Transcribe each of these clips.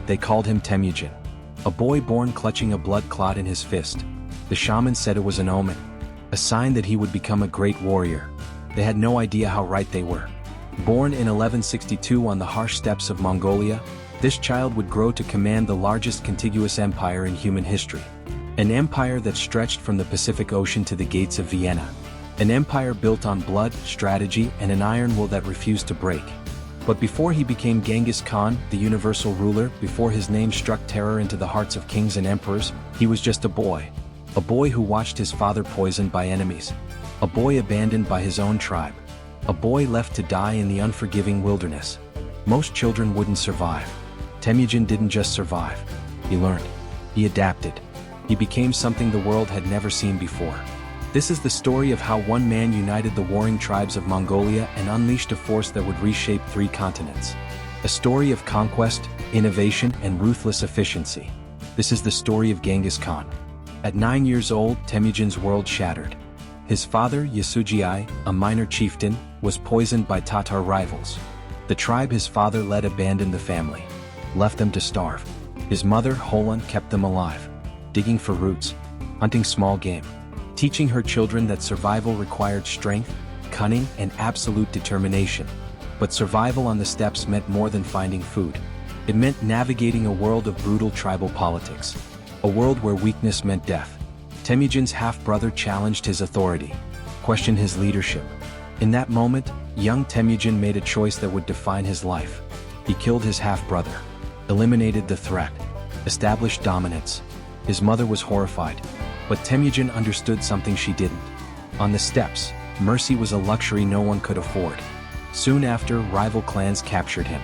They called him Temujin, a boy born clutching a blood clot in his fist. The shaman said it was an omen, a sign that he would become a great warrior. They had no idea how right they were. Born in 1162 on the harsh steppes of Mongolia, this child would grow to command the largest contiguous empire in human history. An empire that stretched from the Pacific Ocean to the gates of Vienna. An empire built on blood, strategy, and an iron will that refused to break. But before he became Genghis Khan, the universal ruler, before his name struck terror into the hearts of kings and emperors, he was just a boy. A boy who watched his father poisoned by enemies. A boy abandoned by his own tribe. A boy left to die in the unforgiving wilderness. Most children wouldn't survive. Temujin didn't just survive. He learned. He adapted. He became something the world had never seen before. This is the story of how one man united the warring tribes of Mongolia and unleashed a force that would reshape 3 continents. A story of conquest, innovation, and ruthless efficiency. This is the story of Genghis Khan. At 9 years old, Temujin's world shattered. His father, Yasujii, a minor chieftain, was poisoned by Tatar rivals. The tribe his father led abandoned the family, left them to starve. His mother, Holan, kept them alive, digging for roots, hunting small game, teaching her children that survival required strength, cunning, and absolute determination. But survival on the steppes meant more than finding food. It meant navigating a world of brutal tribal politics, a world where weakness meant death. Temujin's half-brother challenged his authority, questioned his leadership. In that moment, young Temujin made a choice that would define his life. He killed his half-brother, eliminated the threat, established dominance. His mother was horrified, but Temujin understood something she didn't. On the steppes, mercy was a luxury no one could afford. Soon after, rival clans captured him.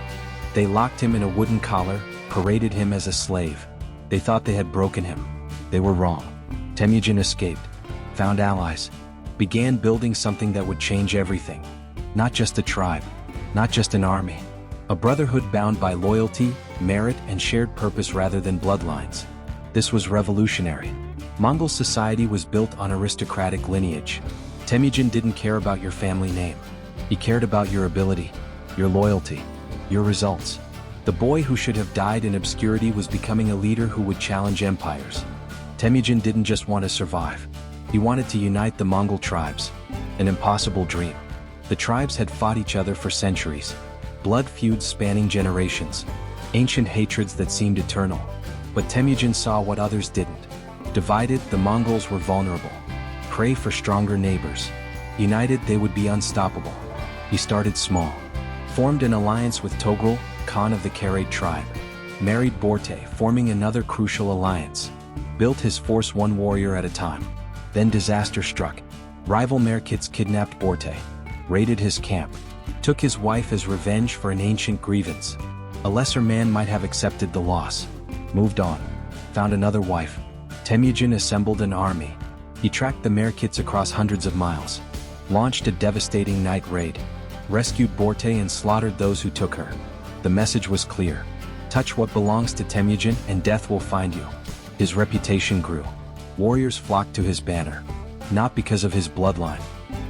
They locked him in a wooden collar, paraded him as a slave. They thought they had broken him. They were wrong. Temujin escaped, found allies, began building something that would change everything. Not just a tribe, not just an army. A brotherhood bound by loyalty, merit, and shared purpose rather than bloodlines. This was revolutionary. Mongol society was built on aristocratic lineage. Temujin didn't care about your family name. He cared about your ability, your loyalty, your results. The boy who should have died in obscurity was becoming a leader who would challenge empires. Temujin didn't just want to survive. He wanted to unite the Mongol tribes. An impossible dream. The tribes had fought each other for centuries. Blood feuds spanning generations. Ancient hatreds that seemed eternal. But Temujin saw what others didn't. Divided, the Mongols were vulnerable. Prey for stronger neighbors. United, they would be unstoppable. He started small. Formed an alliance with Togrul, Khan of the Karait tribe. Married Borte, forming another crucial alliance. Built his force one warrior at a time. Then disaster struck. Rival Merkits kidnapped Borte. Raided his camp. Took his wife as revenge for an ancient grievance. A lesser man might have accepted the loss. Moved on. Found another wife. Temujin assembled an army. He tracked the Merkits across hundreds of miles. Launched a devastating night raid. Rescued Borte and slaughtered those who took her. The message was clear. Touch what belongs to Temujin and death will find you. His reputation grew. Warriors flocked to his banner. Not because of his bloodline.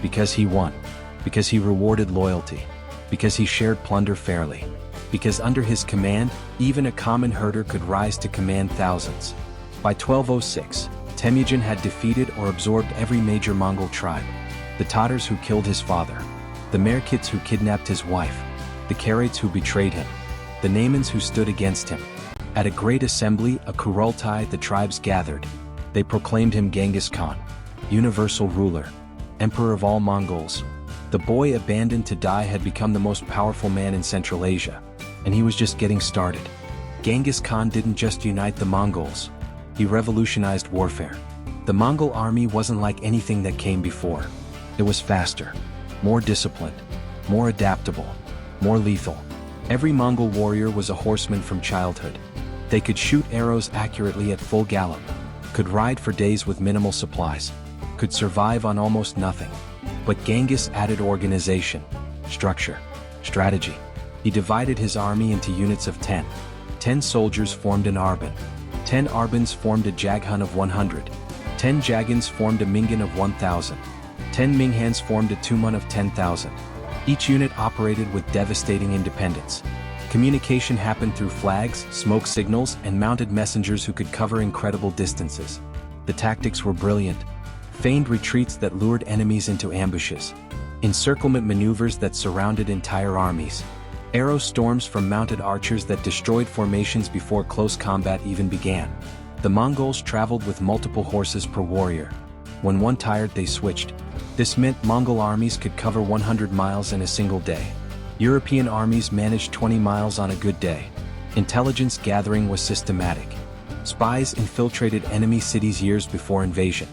Because he won. Because he rewarded loyalty. Because he shared plunder fairly. Because under his command, even a common herder could rise to command thousands. By 1206, Temujin had defeated or absorbed every major Mongol tribe. The Tatars who killed his father. The Merkits who kidnapped his wife. The Karaits who betrayed him. The Naimans who stood against him. At a great assembly, a Kurultai, the tribes gathered. They proclaimed him Genghis Khan, universal ruler, emperor of all Mongols. The boy abandoned to die had become the most powerful man in Central Asia, and he was just getting started. Genghis Khan didn't just unite the Mongols. He revolutionized warfare. The Mongol army wasn't like anything that came before. It was faster, more disciplined, more adaptable, more lethal. Every Mongol warrior was a horseman from childhood. They could shoot arrows accurately at full gallop, could ride for days with minimal supplies, could survive on almost nothing. But Genghis added organization, structure, strategy. He divided his army into units of 10. 10 soldiers formed an arban. 10 arbans formed a jaghun of 100. 10 jaghans formed a mingan of 1,000. 10 minghans formed a tumun of 10,000. Each unit operated with devastating independence. Communication happened through flags, smoke signals, and mounted messengers who could cover incredible distances. The tactics were brilliant. Feigned retreats that lured enemies into ambushes. Encirclement maneuvers that surrounded entire armies. Arrow storms from mounted archers that destroyed formations before close combat even began. The Mongols traveled with multiple horses per warrior. When one tired, they switched. This meant Mongol armies could cover 100 miles in a single day. European armies managed 20 miles on a good day. Intelligence gathering was systematic. Spies infiltrated enemy cities years before invasion.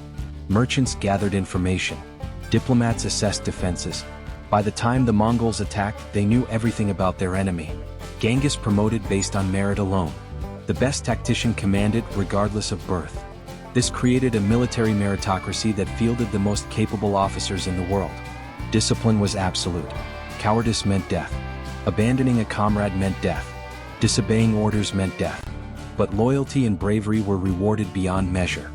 Merchants gathered information. Diplomats assessed defenses. By the time the Mongols attacked, they knew everything about their enemy. Genghis promoted based on merit alone. The best tactician commanded regardless of birth. This created a military meritocracy that fielded the most capable officers in the world. Discipline was absolute. Cowardice meant death. Abandoning a comrade meant death. Disobeying orders meant death. But loyalty and bravery were rewarded beyond measure.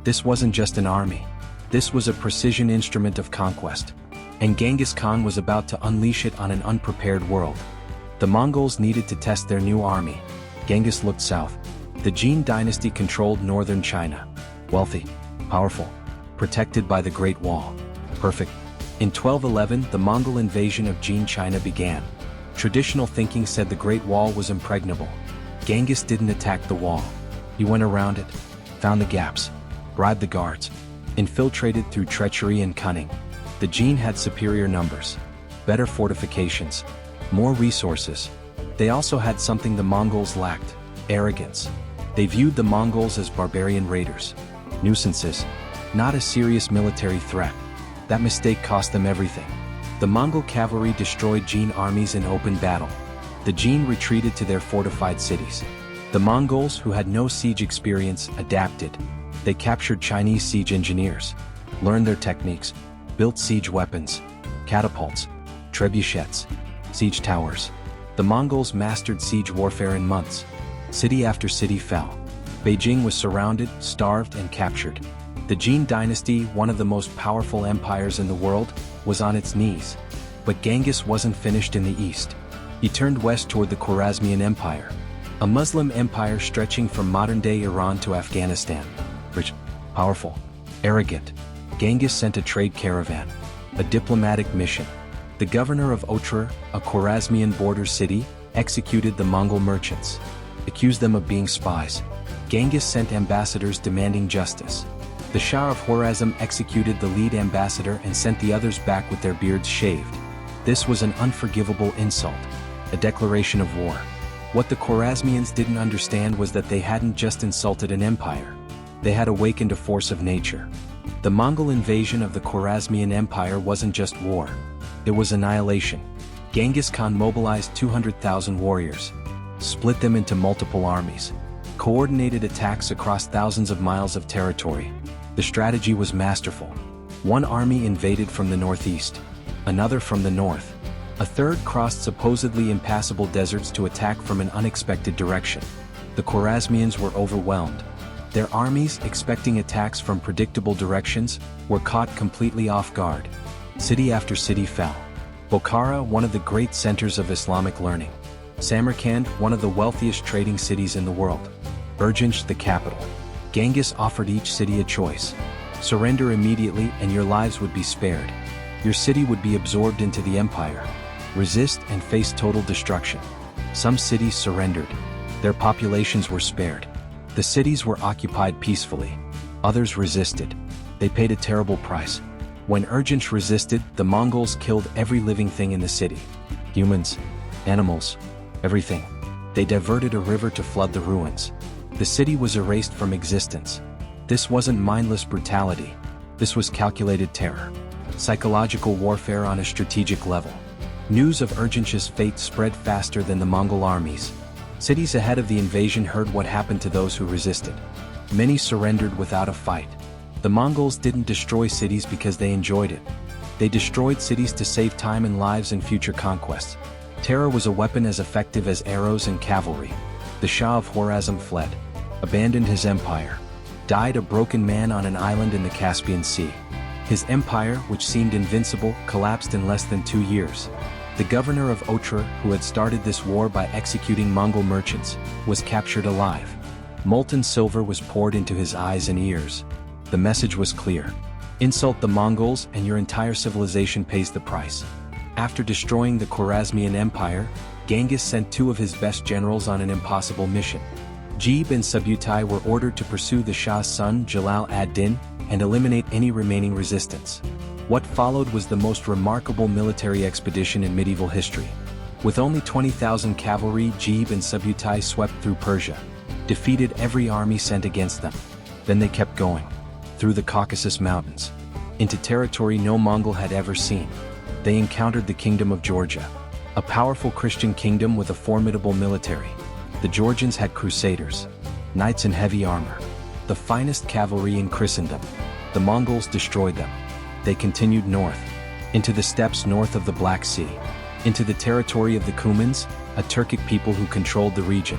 This wasn't just an army. This was a precision instrument of conquest. And Genghis Khan was about to unleash it on an unprepared world. The Mongols needed to test their new army. Genghis looked south. The Jin dynasty controlled northern China. Wealthy, powerful, protected by the Great Wall. Perfect. In 1211, the Mongol invasion of Jin China began. Traditional thinking said the Great Wall was impregnable. Genghis didn't attack the wall. He went around it, found the gaps, bribed the guards, infiltrated through treachery and cunning. The Jin had superior numbers, better fortifications, more resources. They also had something the Mongols lacked: arrogance. They viewed the Mongols as barbarian raiders, nuisances, not a serious military threat. That mistake cost them everything. The Mongol cavalry destroyed Jin armies in open battle. The Jin retreated to their fortified cities. The Mongols, who had no siege experience, adapted. They captured Chinese siege engineers, learned their techniques, built siege weapons, catapults, trebuchets, siege towers. The Mongols mastered siege warfare in months. City after city fell. Beijing was surrounded, starved, and captured. The Jin dynasty, one of the most powerful empires in the world, was on its knees. But Genghis wasn't finished in the east. He turned west toward the Khwarezmian Empire, a Muslim empire stretching from modern-day Iran to Afghanistan. Rich, powerful, arrogant. Genghis sent a trade caravan, a diplomatic mission. The governor of Otrar, a Khwarezmian border city, executed the Mongol merchants, accused them of being spies. Genghis sent ambassadors demanding justice. The Shah of Khwarezm executed the lead ambassador and sent the others back with their beards shaved. This was an unforgivable insult, a declaration of war. What the Khwarezmians didn't understand was that they hadn't just insulted an empire. They had awakened a force of nature. The Mongol invasion of the Khwarezmian Empire wasn't just war. It was annihilation. Genghis Khan mobilized 200,000 warriors, split them into multiple armies, coordinated attacks across thousands of miles of territory. The strategy was masterful. One army invaded from the northeast, another from the north. A third crossed supposedly impassable deserts to attack from an unexpected direction. The Khwarezmians were overwhelmed. Their armies, expecting attacks from predictable directions, were caught completely off guard. City after city fell. Bokhara, one of the great centers of Islamic learning. Samarkand, one of the wealthiest trading cities in the world. Urgench, the capital. Genghis offered each city a choice. Surrender immediately and your lives would be spared. Your city would be absorbed into the empire. Resist and face total destruction. Some cities surrendered. Their populations were spared. The cities were occupied peacefully. Others resisted. They paid a terrible price. When Urgench resisted, the Mongols killed every living thing in the city. Humans, animals, everything. They diverted a river to flood the ruins. The city was erased from existence. This wasn't mindless brutality. This was calculated terror. Psychological warfare on a strategic level. News of Urgench's fate spread faster than the Mongol armies. Cities ahead of the invasion heard what happened to those who resisted. Many surrendered without a fight. The Mongols didn't destroy cities because they enjoyed it. They destroyed cities to save time and lives in future conquests. Terror was a weapon as effective as arrows and cavalry. The Shah of Khwarezm fled, abandoned his empire, died a broken man on an island in the Caspian Sea. His empire, which seemed invincible, collapsed in less than 2 years. The governor of Otra, who had started this war by executing Mongol merchants, was captured alive. Molten silver was poured into his eyes and ears. The message was clear. Insult the Mongols and your entire civilization pays the price. After destroying the Khwarezmian Empire, Genghis sent two of his best generals on an impossible mission. Jib and Subutai were ordered to pursue the Shah's son Jalal ad-Din and eliminate any remaining resistance. What followed was the most remarkable military expedition in medieval history. With only 20,000 cavalry, Jib and Subutai swept through Persia, defeated every army sent against them. Then they kept going, through the Caucasus Mountains, into territory no Mongol had ever seen. They encountered the Kingdom of Georgia, a powerful Christian kingdom with a formidable military. The Georgians had crusaders, knights in heavy armor, the finest cavalry in Christendom. The Mongols destroyed them. They continued north, into the steppes north of the Black Sea, into the territory of the Cumans, a Turkic people who controlled the region.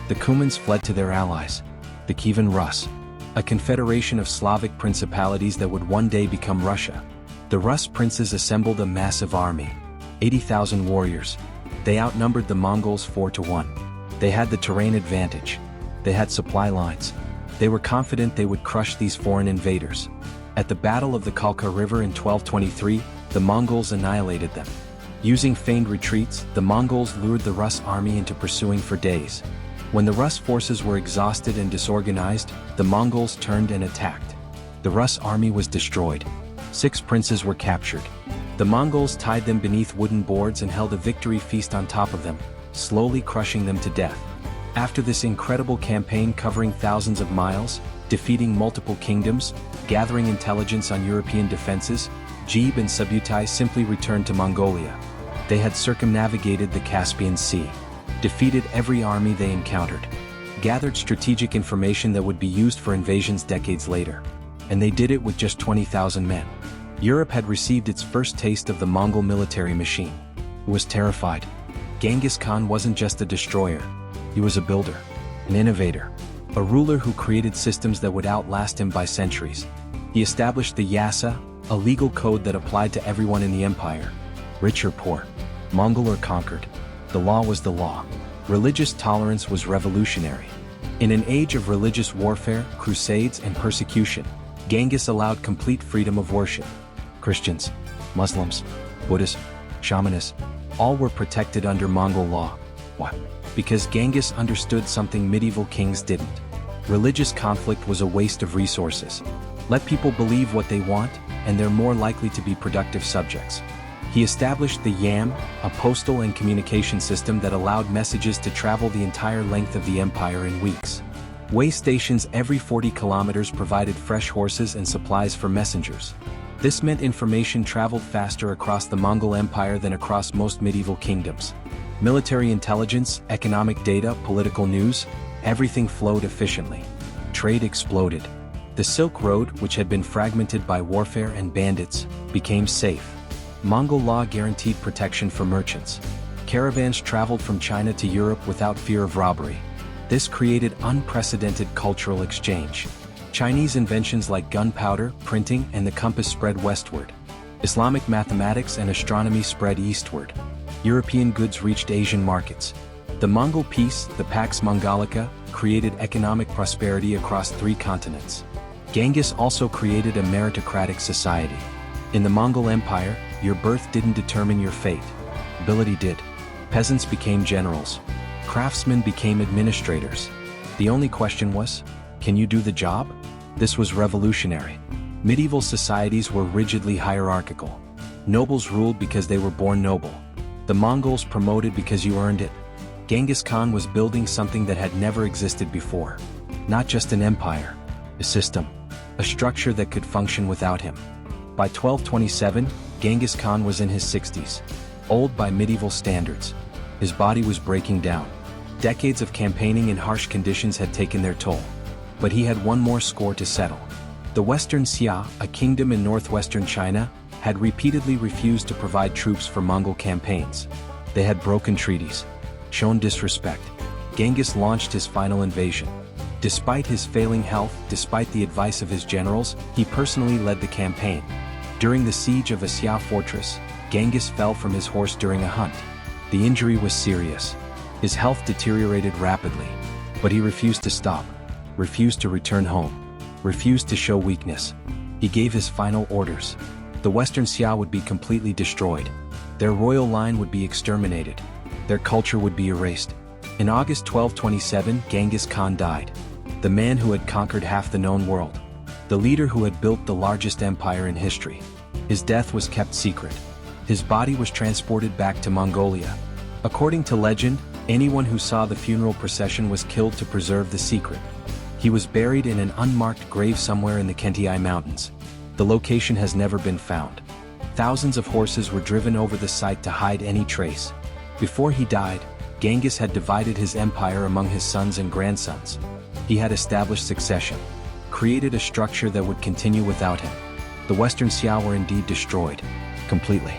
The Cumans fled to their allies, the Kievan Rus, a confederation of Slavic principalities that would one day become Russia. The Rus princes assembled a massive army, 80,000 warriors. They outnumbered the Mongols 4-1. They had the terrain advantage. They had supply lines. They were confident they would crush these foreign invaders. At the Battle of the Kalka River in 1223, the Mongols annihilated them. Using feigned retreats, the Mongols lured the Rus army into pursuing for days. When the Rus forces were exhausted and disorganized, the Mongols turned and attacked. The Rus army was destroyed. 6 princes were captured. The Mongols tied them beneath wooden boards and held a victory feast on top of them, slowly crushing them to death. After this incredible campaign covering thousands of miles, defeating multiple kingdoms, gathering intelligence on European defenses, Jib and Subutai simply returned to Mongolia. They had circumnavigated the Caspian Sea, defeated every army they encountered, gathered strategic information that would be used for invasions decades later. And they did it with just 20,000 men. Europe had received its first taste of the Mongol military machine. It was terrified. Genghis Khan wasn't just a destroyer. He was a builder, an innovator, a ruler who created systems that would outlast him by centuries. He established the Yasa, a legal code that applied to everyone in the empire, rich or poor, Mongol or conquered. The law was the law. Religious tolerance was revolutionary. In an age of religious warfare, crusades, and persecution, Genghis allowed complete freedom of worship. Christians, Muslims, Buddhists, shamanists, all were protected under Mongol law. Why? Because Genghis understood something medieval kings didn't. Religious conflict was a waste of resources. Let people believe what they want, and they're more likely to be productive subjects. He established the Yam, a postal and communication system that allowed messages to travel the entire length of the empire in weeks. Way stations every 40 kilometers provided fresh horses and supplies for messengers. This meant information traveled faster across the Mongol Empire than across most medieval kingdoms. Military intelligence, economic data, political news, everything flowed efficiently. Trade exploded. The Silk Road, which had been fragmented by warfare and bandits, became safe. Mongol law guaranteed protection for merchants. Caravans traveled from China to Europe without fear of robbery. This created unprecedented cultural exchange. Chinese inventions like gunpowder, printing, and the compass spread westward. Islamic mathematics and astronomy spread eastward. European goods reached Asian markets. The Mongol peace, the Pax Mongolica, created economic prosperity across 3 continents. Genghis also created a meritocratic society. In the Mongol Empire, your birth didn't determine your fate. Ability did. Peasants became generals. Craftsmen became administrators. The only question was, can you do the job? This was revolutionary. Medieval societies were rigidly hierarchical. Nobles ruled because they were born noble. The Mongols promoted because you earned it. Genghis Khan was building something that had never existed before. Not just an empire, a system, a structure that could function without him. By 1227, Genghis Khan was in his 60s, old by medieval standards. His body was breaking down. Decades of campaigning in harsh conditions had taken their toll. But he had one more score to settle. The Western Xia, a kingdom in northwestern China, had repeatedly refused to provide troops for Mongol campaigns. They had broken treaties, shown disrespect. Genghis launched his final invasion. Despite his failing health, despite the advice of his generals, he personally led the campaign. During the siege of a Xia fortress, Genghis fell from his horse during a hunt. The injury was serious. His health deteriorated rapidly, but he refused to stop, refused to return home, refused to show weakness. He gave his final orders. The Western Xia would be completely destroyed. Their royal line would be exterminated. Their culture would be erased. In August 1227, Genghis Khan died. The man who had conquered half the known world. The leader who had built the largest empire in history. His death was kept secret. His body was transported back to Mongolia. According to legend, anyone who saw the funeral procession was killed to preserve the secret. He was buried in an unmarked grave somewhere in the Kentai Mountains. The location has never been found. Thousands of horses were driven over the site to hide any trace. Before he died, Genghis had divided his empire among his sons and grandsons. He had established succession, created a structure that would continue without him. The Western Xia were indeed destroyed, completely.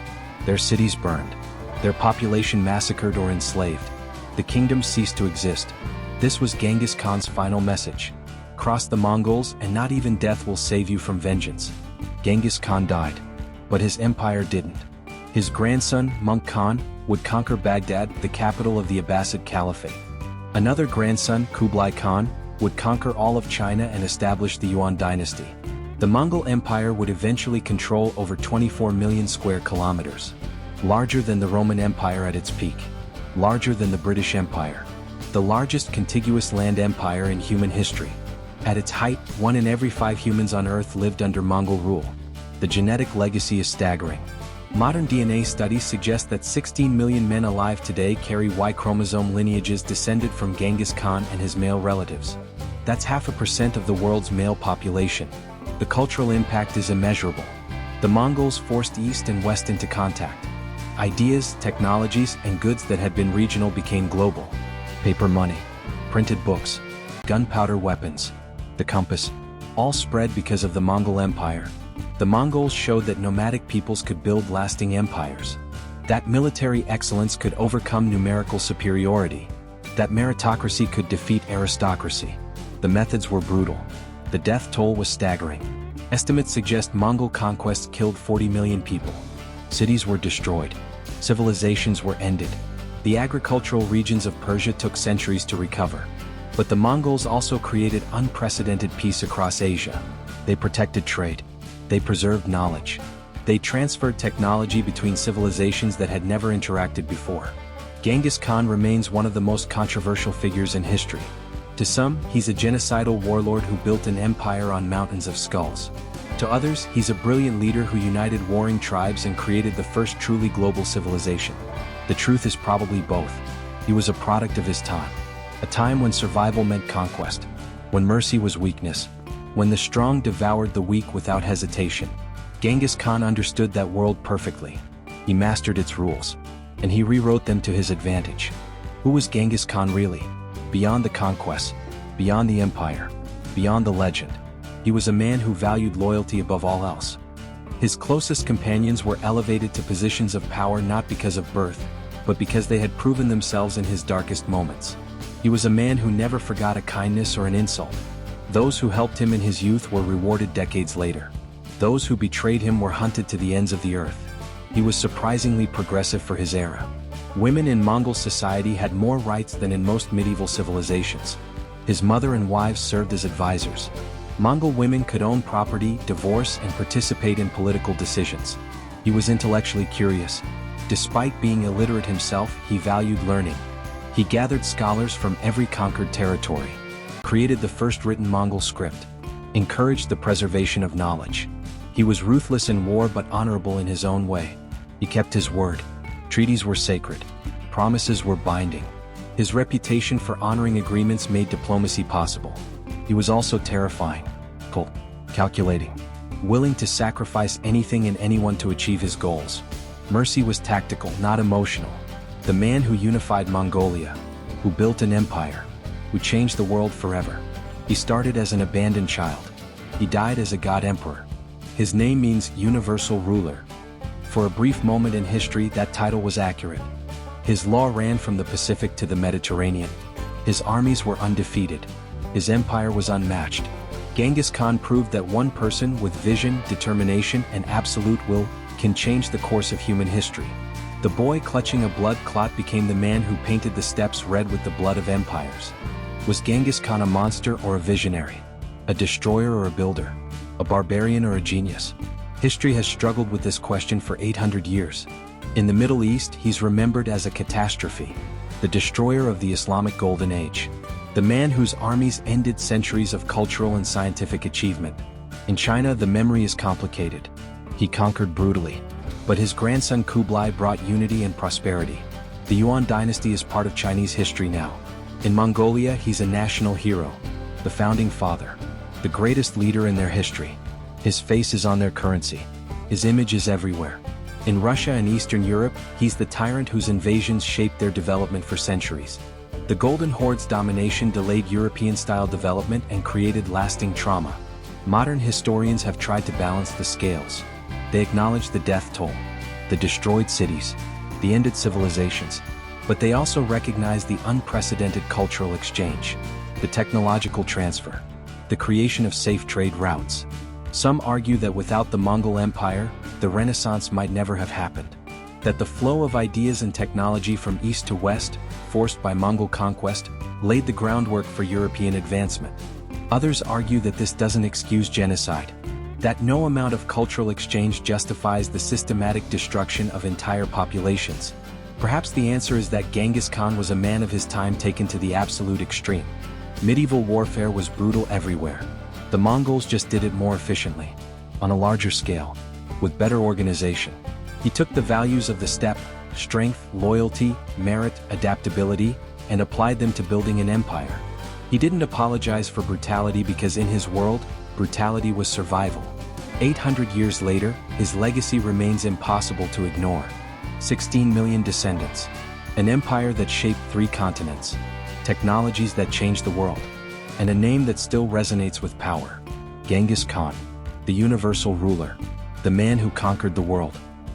Their cities burned. Their population massacred or enslaved. The kingdom ceased to exist. This was Genghis Khan's final message. Cross the Mongols and not even death will save you from vengeance. Genghis Khan died, but his empire didn't. His grandson, Mongol Khan, would conquer Baghdad, the capital of the Abbasid Caliphate. Another grandson, Kublai Khan, would conquer all of China and establish the Yuan dynasty. The Mongol Empire would eventually control over 24 million square kilometers. Larger than the Roman Empire at its peak. Larger than the British Empire. The largest contiguous land empire in human history. At its height, 1 in every 5 humans on Earth lived under Mongol rule. The genetic legacy is staggering. Modern DNA studies suggest that 16 million men alive today carry Y chromosome lineages descended from Genghis Khan and his male relatives. That's 0.5% of the world's male population. The cultural impact is immeasurable. The Mongols forced East and West into contact. Ideas, technologies, and goods that had been regional became global. Paper money, printed books, gunpowder weapons, the compass, all spread because of the Mongol Empire. The Mongols showed that nomadic peoples could build lasting empires. That military excellence could overcome numerical superiority. That meritocracy could defeat aristocracy. The methods were brutal. The death toll was staggering. Estimates suggest Mongol conquests killed 40 million people. Cities were destroyed. Civilizations were ended. The agricultural regions of Persia took centuries to recover. But the Mongols also created unprecedented peace across Asia. They protected trade. They preserved knowledge. They transferred technology between civilizations that had never interacted before. Genghis Khan remains one of the most controversial figures in history. To some, he's a genocidal warlord who built an empire on mountains of skulls. To others, he's a brilliant leader who united warring tribes and created the first truly global civilization. The truth is probably both. He was a product of his time. A time when survival meant conquest. When mercy was weakness. When the strong devoured the weak without hesitation. Genghis Khan understood that world perfectly. He mastered its rules. And he rewrote them to his advantage. Who was Genghis Khan really? Beyond the conquest. Beyond the empire. Beyond the legend. He was a man who valued loyalty above all else. His closest companions were elevated to positions of power not because of birth, but because they had proven themselves in his darkest moments. He was a man who never forgot a kindness or an insult. Those who helped him in his youth were rewarded decades later. Those who betrayed him were hunted to the ends of the earth. He was surprisingly progressive for his era. Women in Mongol society had more rights than in most medieval civilizations. His mother and wives served as advisors. Mongol women could own property, divorce, and participate in political decisions. He was intellectually curious. Despite being illiterate himself, he valued learning. He gathered scholars from every conquered territory. Created the first written Mongol script, encouraged the preservation of knowledge. He was ruthless in war but honorable in his own way. He kept his word. Treaties were sacred. Promises were binding. His reputation for honoring agreements made diplomacy possible. He was also terrifying, cold, calculating, willing to sacrifice anything and anyone to achieve his goals. Mercy was tactical, not emotional. The man who unified Mongolia, who built an empire, who changed the world forever. He started as an abandoned child. He died as a god emperor. His name means universal ruler. For a brief moment in history, that title was accurate. His law ran from the Pacific to the Mediterranean. His armies were undefeated. His empire was unmatched. Genghis Khan proved that one person with vision, determination, and absolute will can change the course of human history. The boy clutching a blood clot became the man who painted the steppes red with the blood of empires. Was Genghis Khan a monster or a visionary? A destroyer or a builder? A barbarian or a genius? History has struggled with this question for 800 years. In the Middle East, he's remembered as a catastrophe, the destroyer of the Islamic Golden Age, the man whose armies ended centuries of cultural and scientific achievement. In China, the memory is complicated. He conquered brutally, but his grandson Kublai brought unity and prosperity. The Yuan dynasty is part of Chinese history now. In Mongolia, he's a national hero, the founding father, the greatest leader in their history. His face is on their currency. His image is everywhere. In Russia and Eastern Europe, he's the tyrant whose invasions shaped their development for centuries. The Golden Horde's domination delayed European-style development and created lasting trauma. Modern historians have tried to balance the scales. They acknowledge the death toll, the destroyed cities, the ended civilizations, but they also recognize the unprecedented cultural exchange, the technological transfer, the creation of safe trade routes. Some argue that without the Mongol Empire, the Renaissance might never have happened, that the flow of ideas and technology from east to west, forced by Mongol conquest, laid the groundwork for European advancement. Others argue that this doesn't excuse genocide, that no amount of cultural exchange justifies the systematic destruction of entire populations. Perhaps the answer is that Genghis Khan was a man of his time taken to the absolute extreme. Medieval warfare was brutal everywhere. The Mongols just did it more efficiently, on a larger scale, with better organization. He took the values of the steppe, strength, loyalty, merit, adaptability, and applied them to building an empire. He didn't apologize for brutality because in his world, brutality was survival. 800 years later, his legacy remains impossible to ignore. 16 million descendants. An empire that shaped 3 continents. Technologies that changed the world. And a name that still resonates with power. Genghis Khan. The universal ruler. The man who conquered the world.